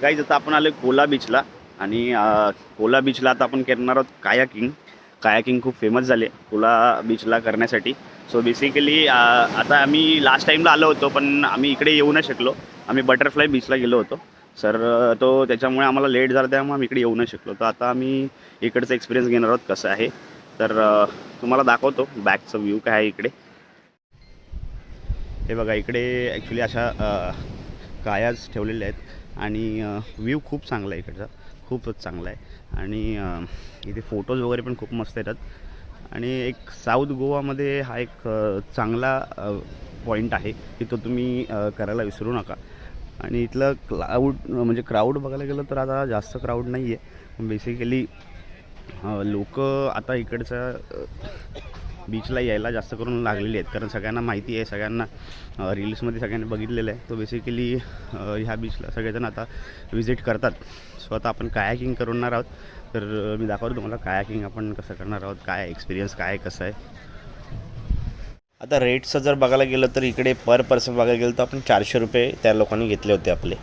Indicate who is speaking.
Speaker 1: Guys आता आपण आलो कोला बीचला आणि कोला बीचला आता आपण करणार आहोत कायाकिंग. कायाकिंग खूप फेमस झाले कोला बीचला करण्यासाठी. सो बेसिकली आता आम्ही लास्ट टाईमला आलो होतो पण आम्ही इकडे येऊ नाही शकलो. आम्ही बटरफ्लाय बीचला गेलो होतो सर, तो त्याच्यामुळे आम्हाला लेट झाला त्यामुळे आम्ही इकडे येऊ नाही शकलो. तर आता आम्ही इकडचा एक्सपिरियन्स घेणार आहोत कसं आहे. तर तुम्हाला दाखवतो बॅकचं व्ह्यू काय आहे इकडे. हे बघा इकडे ॲक्च्युली अशा कायाच ठेवलेल्या आहेत आणि व्ह्यू खूप चांगला आहे इकडचा, खूपच चांगला आहे. आणि इथे फोटोज वगैरे पण खूप मस्त येतात. आणि एक साऊथ गोवामध्ये हा एक चांगला पॉईंट आहे की तो तुम्ही करायला विसरू नका. आणि इथलं म्हणजे क्राऊड बघायला गेलं तर आता जास्त क्राऊड नाही आहे. बेसिकली लोक आता इकडच्या बीचला यायला जास्त करून लागलेली आहेत, कारण सगळ्यांना माहिती आहे, सगळ्यांना रील्समध्ये सगळ्यांनी बघितलेलं आहे. तो बेसिकली ह्या बीचला सगळेजण आता विजिट करतात. सो आता आपण कायाकिंग करणार आहोत. तर मी दाखवतो तुम्हाला कायाकिंग आपण कसं करणार आहोत, काय एक्सपिरियन्स काय कसं आहे. आता रेट्सचं जर बघायला गेलं तर इकडे पर पर्सन बघायला गेलं तर आपण 400 रुपये त्या लोकांनी घेतले होते आपले.